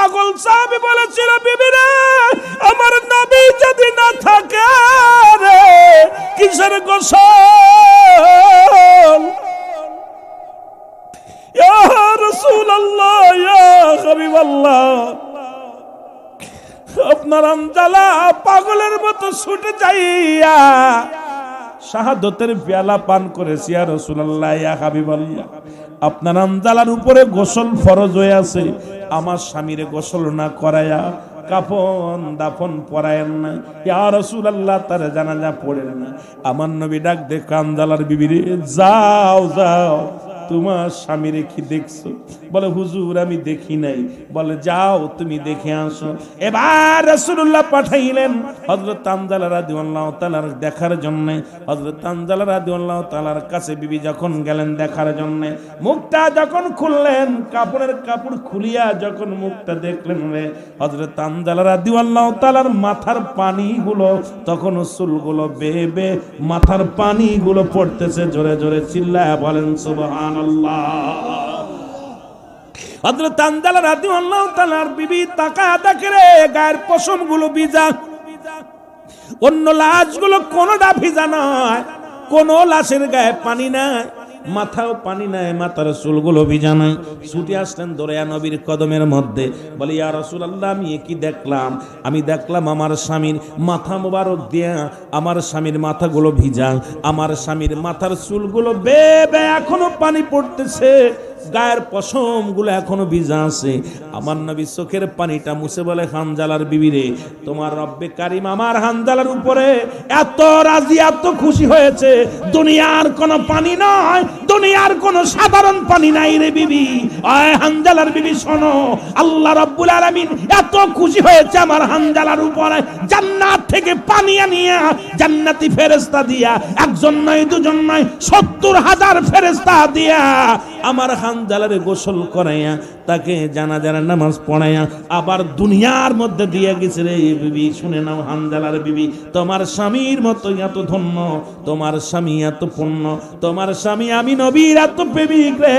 পাগল সাহাবী বলেছিল, বিবি রে, আমার নবী যদি না থাকে রে কিসের গোসল? ইয়া রাসূলুল্লাহ, ইয়া হাবিবাল্লাহ, আপনার হানজালা পাগলের মতো ছুটে যাইয়া শাহাদতের পেয়ালা পান করেছি। ইয়া রাসূলুল্লাহ, ইয়া হাবিবাল্লাহ, আপনার হানজালার উপরে গোসল ফরজ হয়ে আছে, আমার স্বামীরে গোসল না করায়া কাফন দাফন পরায়েন না। ইয়া রাসূলুল্লাহ, তার জানাজা পড়েন না। আমার নবী ডাক দে হানজালার বিবিরে, যাও যাও, তোমার স্বামীরে কি দেখছো? বলে, হুজুর আমি দেখি নাই। বলে, যাও তুমি দেখে আসো। এবার রাসূলুল্লাহ পাঠাইলেন হযরত হানজালা রাদিয়াল্লাহু তাআলার দেখার জন্য। হযরত হানজালা রাদিয়াল্লাহু তাআলার কাছে বিবি যখন গেলেন দেখার জন্য, মুখটা যখন খুললেন, কাপড়ের কাপড় খুলিয়া যখন মুখটা দেখলেন রে, হযরত হানজালা রাদিয়াল্লাহু তাআলার মাথার পানিগুলো, তখন চুলগুলো বেয়ে বেয়ে মাথার পানিগুলো পড়তেছে। জোরে জোরে চিল্লায়া বলেন সুবহানাল্লাহ। হযরত হানজালা রাদিয়াল্লাহু তাআলার বিবি তাকায়া দেখে রে, গায়ের পশমগুলো ভিজা, অন্য লাশগুলো কোনটা ভিজা নয়, কোন লাশের গায়ে পানি নাই, মাথাও পানি নাই, মাথার চুলগুলো ভিজা নাই। ছুটে আসলেন দৌড়ায়া নবীর কদমের মধ্যে। বলে, ইয়া রাসূলুল্লাহ, আমি কি দেখলাম? আমি দেখলাম আমার স্বামীর মাথা মোবারক দিয়া, আমার স্বামীর মাথাগুলো ভিজা, আমার স্বামীর মাথার চুলগুলো বেয়ে বেয়ে এখনো পানি পড়তেছে, গায়ের পশম গুলো এখনো ভিজা আছে। আমার নবী চোখের পানিটা মুছে বলে, হানজালার বিবি রে, তোমার রব্বে কারিম আমার হানজালার উপরে এত রাজি, এত খুশি হয়েছে, দুনিয়ার কোনো পানি নয়, দুনিয়ার কোনো সাধারণ পানি নাই রে বিবি। আয় হানজালার বিবি শোনো, আল্লাহ রাব্বুল আলামিন এত খুশি হয়েছে আমার হানজালার উপরে, জান্নাত থেকে পানি আনিয়া জান্নাতি ফেরেশতা দিয়া, একজন নয় দুজন নয় ৭০,০০০ ফেরেশতা দিয়া আমার হানজালারে গোসল করাইয়া, তাকে জানাজার নামাজ পড়াইয়া আবার দুনিয়ার মধ্যে দিয়ে গেছে রে বিবি। শুনে নাও হানজালার বিবি, তোমার স্বামীর মতো এত ধন্য, তোমার স্বামী এত পুণ্য, তোমার স্বামী আমি নবীর এত প্রেমিক রে।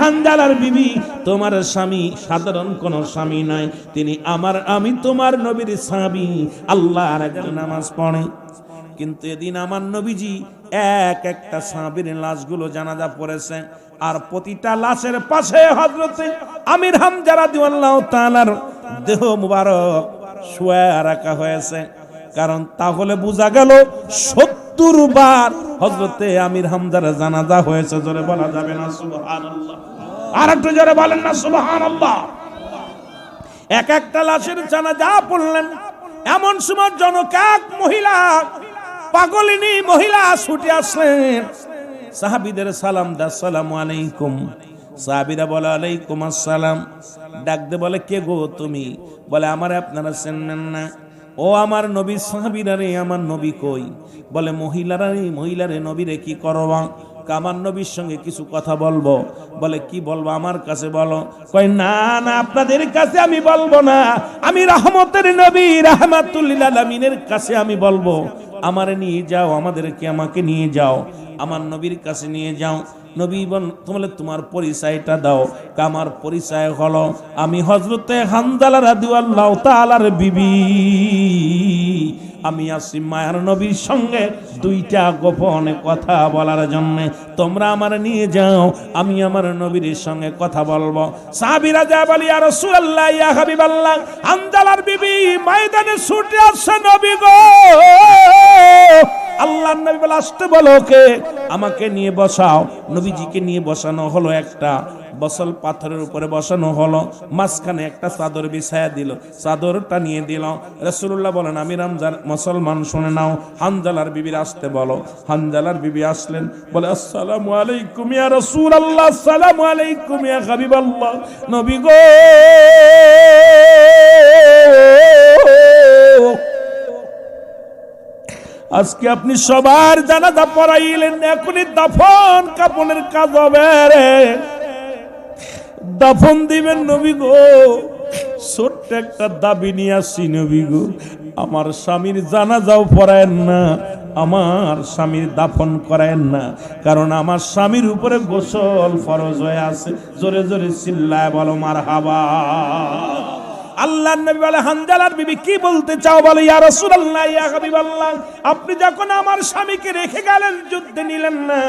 হানজালার বিবি, তোমার স্বামী সাধারণ কোন স্বামী নয়, তিনি আমার, আমি তোমার নবীর সাহাবী, আল্লাহর নামাজ পড়ে। কিন্তু এদিন আমার নবীজি একটা সাহাবীর লাশগুলো জানাজা পড়েছে, আর প্রতিটা লাশের পাশে হযরতে আমির হামজা রাদিয়াল্লাহু তাআলার দেহ মুবারক শুয়ে রাখা হয়েছে। কারণ তাহলে বোঝা গেল ৭০ বার হযরতে আমির হামজার জানাজা হয়েছে। জোরে বলা যাবে না সুবহানাল্লাহ? আর একটু জোরে বলেন না সুবহানাল্লাহ? একটা লাশের জানাজা পড়লেন, এমন সময় জনক এক মহিলা, পাগলিনী মহিলা ছুটে আসলেন। সাহাবীদের সালাম দা, আসসালামু আলাইকুম। সাহাবীরা বলে, আলাইকুম আসসালাম। ডাক দে বলে, কে গো তুমি? বলে, আমারে আপনারা চেনেন না? ও আমার নবী সাহাবীরা রে, আমার নবী কই? বলে, মহিলারা রে, মহিলারে নবীরে কি করবা? আমার নবীর সঙ্গে কিছু কথা বলবো। বলে, কি বলবো? আমার কাছে বলো। কয়, না না, আপনাদের কাছে আমি বলবো না, আমি রহমতের নবী রাহমাতুল লিল আলামিনের কাছে আমি বলবো। আমারে নিয়ে যাও, আমাকে নিয়ে যাও, আমার নবীর কাছে নিয়ে যাও। নবী বলে, তোমার পরিচয়টা দাও। আমার পরিচয় হলো, আমি হযরতে হানজালা রাদিয়াল্লাহু তাআলার বিবি। আমি আসি মায়ার নবীর সঙ্গে দুইটা গোপনে কথা বলার জন্য, তোমরা আমার নিয়ে যাও, আমি আমার নবীর সঙ্গে কথা বলবো। সাহাবীরা যা বলি, ইয়া রাসূলুল্লাহ, ইয়া হাবিবাল্লাহ, হানজালার বিবি ময়দানে ছুটে আসছে, নবী গো। আল্লাহর নবী বলে, আসতে বলো কে, আমাকে নিয়ে বসাও। নবীজিকে নিয়ে বসানো হলো, একটা বসল পাথরের উপরে বসানো হলো, মাঝখানে একটা চাদর বিছায়া দিল, চাদরটা নিয়ে দিল। রাসূলুল্লাহ বলেন, আমি রমজান মুসলমান শুনে নাও, হানজালার বিবির আসতে বলো। হানজালার বিবি আসলেন, বলে, আসসালামু আলাইকুম ইয়া রাসূলুল্লাহ, আসসালামু আলাইকুম ইয়া হাবিবাল্লাহ। নবী গো, আজকে আপনি সবার জানাজা পড়াইলেন, এখনই দাফন কাফনের কাজ হবে রে, দাফন দিবেন নবী গো। ছোট্ট একটা দাবি নিয়ে আসছি নবী গো, আমার স্বামীর জানাজাও পড়ায়েন না, আমার স্বামীর দাফন করায়েন না, কারণ আমার স্বামীর উপরে গোসল ফরজ হয়ে আছে। জোরে জোরে চিল্লায় বলো মারহাবা। আল্লাহর নবী বলে, হানজালার বিবি কি বলতে চাও? বলে, ইয়া রাসূলুল্লাহ, ইয়া হাবিবাল্লাহ, আপনি যখন আমার স্বামীকে রেখে গেলেন, যুদ্ধে নিলেন না,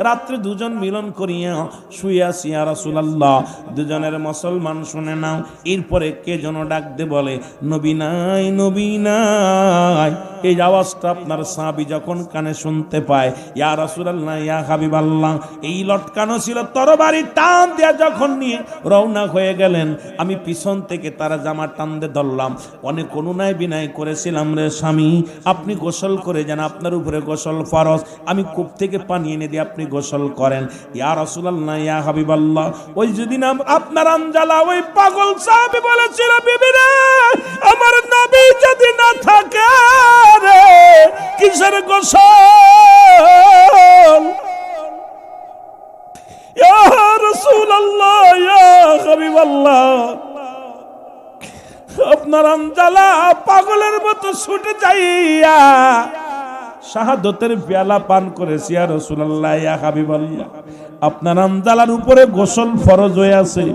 রাত্রে দুজন মিলন করিয়া শুয়ে আছি ইয়া রাসূলুল্লাহ, দুজনের মুসলমান শুনে নাও। এরপরে কে যেন ডাক দে বলে, নবী নাই, নবী নাই। এই আওয়াজটা আপনার সাহাবী যখন কানে শুনতে পায়, ইয়া রাসূলুল্লাহ, ইয়া হাবিবাল্লাহ, এই লটকানো ছিল তরবারি, টান দিয়া যখন নিয়ে রওনা হয়ে গেলেন, আমি পিছন থেকে তারা জামা টান দিয়ে ধরলাম। অনেক অনুনয় বিনয় করেছিলাম, রে স্বামী, আপনি গোসল করে যান, আপনার উপরে গোসল ফরজ, আমি কূপ থেকে পানি এনে দিয়ে আপনি গোসল করেন। ইয়া রাসূলুল্লাহ, ইয়া হাবিবাল্লাহ, ওই যেদিন আপনার হানজালা ওই পাগল সাহাবী বলেছিল, বিবি রে, আমার নবী যদি না থাকে রে, কিসের গোসল? ইয়া রাসূলুল্লাহ, ইয়া হাবিবাল্লাহ, আপনার হানজালা পাগলের মতো ছুটে যাইয়া শাহাদতের পেয়ালা পান করেছি। ইয়া রাসূলুল্লাহ, ইয়া হাবিবাল্লাহ, আপনার হানজালার উপরে গোসল ফরজ হয়ে আছে,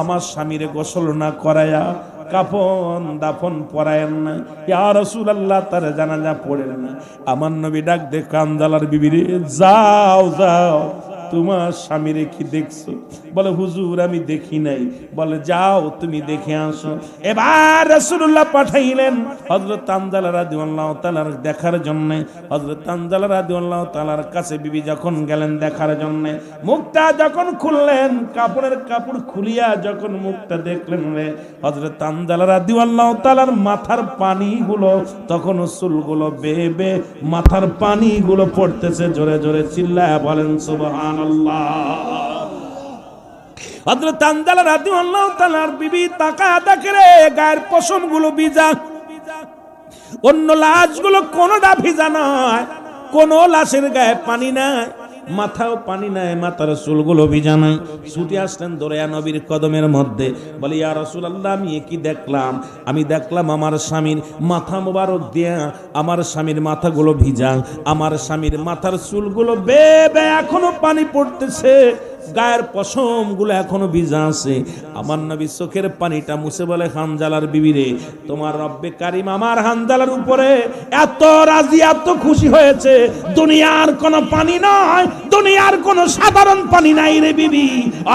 আমার স্বামীরে গোসল না করায়া কাফন দাফন পরায়েন না। ইয়া রাসূলুল্লাহ, তার জানাজা পড়েন না। আমার নবী ডাক দে হানজালার বিবিরে, যাও যাও, তোমার স্বামীরে কি দেখছো? বলে, হুজুর আমি দেখি নাই। বলে, যাও তুমি দেখে আসো। এবার রাসূলুল্লাহ পাঠাইলেন হযরত হানজালা রাদিয়াল্লাহু তাআলার দেখার জন্য। হযরত হানজালা রাদিয়াল্লাহু তাআলার কাছে বিবি যখন গেলেন দেখার জন্য, মুখটা যখন খুললেন, কাপড়ের কাপড় খুলিয়া যখন মুখটা দেখলেন, রে হযরত হানজালা রাদিয়াল্লাহু তাআলার মাথার পানিগুলো, তখন চুলগুলো বেয়ে বেয়ে মাথার পানিগুলো পড়তেছে। জোরে জোরে চিল্লায়া বলেন সুবহানাল্লাহ। হযরত হানজালা রাদিয়াল্লাহু তাআলার বিবি তাকায়া দেখে, রে গায়ের পশমগুলো ভিজা, অন্য লাশগুলো কোনটা ভিজা নয়, কোন লাশের গায়ে পানি নাই, মাথাও পানি নাই, মাথার চুলগুলো ভিজা নাই। ছুটে আসলেন দৌড়ায়া নবীর কদমের মধ্যে, বলে, ইয়া রাসূলুল্লাহ, আমি কি দেখলাম? আমি দেখলাম আমার স্বামীর মাথা মোবারক দিয়া, আমার স্বামীর মাথাগুলো ভিজা, আমার স্বামীর মাথার চুলগুলো বেয়ে বেয়ে এখনো পানি পড়তেছে, গায়ের পশম গুলো এখনো ভিজা আছে। আমার নবী চোখের পানিটা মুছে বলে, হানজালার বিবি রে, তোমার রব্বে কারিম আমার হানজালার উপরে এত রাজি, এত খুশি হয়েছে, দুনিয়ার কোন পানি নয়, দুনিয়ার কোন সাধারণ পানি নাই রে বিবি।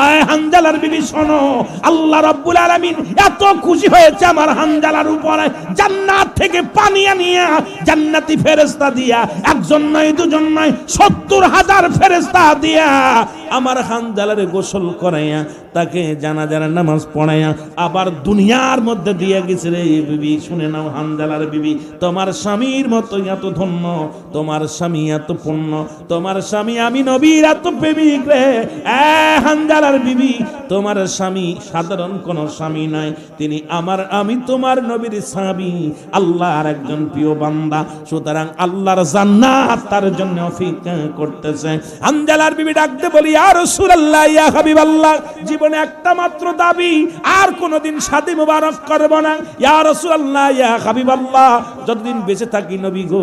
আয় হানজালার বিবি শোনো, আল্লাহ রাব্বুল আলামিন এত খুশি হয়েছে আমার হানজালার উপরে, জান্নাত থেকে পানি আনিয়া জান্নাতি ফেরেশতা দিয়া, একজন নয় দুজন নয় ৭০,০০০ ফেরেশতা দিয়া আমার হানজালারে গোসল করাইয়া, তাকে জানাজার নামাজ পড়াইয়া আবার দুনিয়ার মধ্যে দিয়ে গেছে। রে বিবি শুনে নাও, হানজালার বিবি, তোমার স্বামীর মতো এত ধন্য, তোমার স্বামী এত পুণ্য, তোমার স্বামী আমি নবীর এত প্রেমিক রে। হানজালার বিবি, তোমার স্বামী সাধারণ কোন স্বামী নয়, তিনি আমি তোমার নবীর সাহাবী, আল্লাহর একজন প্রিয় বান্দা, সুতরাং আল্লাহর জান্নাত তার জন্য অপেক্ষা করতেছে। হানজালার বিবি ডাকতে বলি, ইয়া রাসূলুল্লাহ, ইয়া হাবিবাল্লাহ, জীবনে একটা মাত্র দাবি, আর কোনদিন শাদী মুবারক করব না। ইয়া রাসূলুল্লাহ, ইয়া হাবিবাল্লাহ, যতদিন বেঁচে থাকি নবী গো,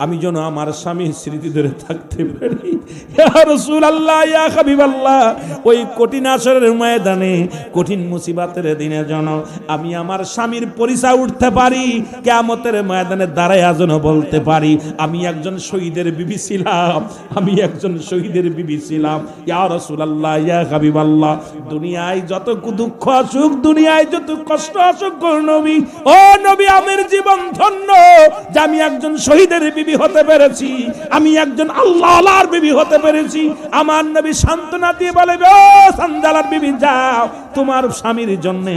আমি যেন আমার স্বামীর স্মৃতি ধরে থাকতে পারি। ইয়া রাসূলুল্লাহ, ইয়া হাবিবাল্লাহ, ওই কঠিন আসরের ময়দানে, কঠিন মুসিবতের দিনে যেন আমি আমার স্বামীর পরিচয় উঠতে পারি, কিয়ামতের ময়দানে দাঁড়ায়া যেন বলতে পারি, আমি একজন শহীদের বিবি ছিলাম, আমি একজন শহীদের বিবি ছিলাম। ইয়া রাসূলুল্লাহ, ইয়া হাবিবাল্লাহ, দুনিয়ায় যত দুঃখ আসুক, দুনিয়ায় যত কষ্ট আসুক গো নবী, ও নবী, আমার জীবন ধন্য যে আমি একজন শহীদের বিবি হতে পেরেছি, আমি একজন আল্লাহর বিবি হতে পেরেছি। আমার নবী সান্ত্বনা দিয়ে বলে, ও হানজালার বিবি, যাও, তোমার স্বামীর জন্য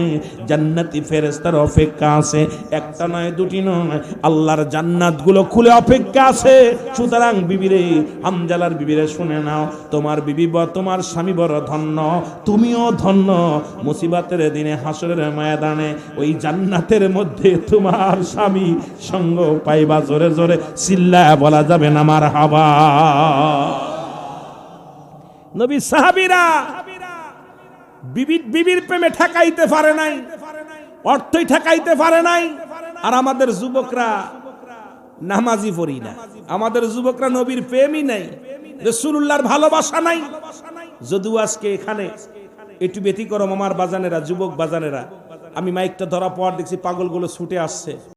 জান্নাতি ফেরেশতার অপেক্ষা আছে, একটা নয় দুটি নয়, আল্লাহর জান্নাতগুলো খুলে অপেক্ষা আছে। সুতরাং বিবিরে, হানজালার বিবিরে শুনে নাও, তোমার বিবি, তোমার স্বামী বড় ধন্য, তুমিও ধন্য। মুসিবতের দিনে হাসরের ময়দানে ওই জান্নাতের মধ্যে তোমার স্বামী সঙ্গ পাইবা। জোরে জোরে চিল্লায়া বলা যাবে না মারহাবা। নবী সাহাবীরা বিবির প্রেমে ঠেকাইতে পারে নাই, অর্থই ঠেকাইতে পারে নাই। আর আমাদের যুবকরা নামাজি পড়ি না, আমাদের যুবকরা নবীর প্রেমই নাই, রাসূলুল্লাহর ভালোবাসা নাই। যদিও আজকে এখানে একটু ব্যতিক্রম আমার বাজানেরা, যুবক বাজানেরা আমি মাইকটা ধরা পর দেখছি পাগলগুলো ছুটে আসছে।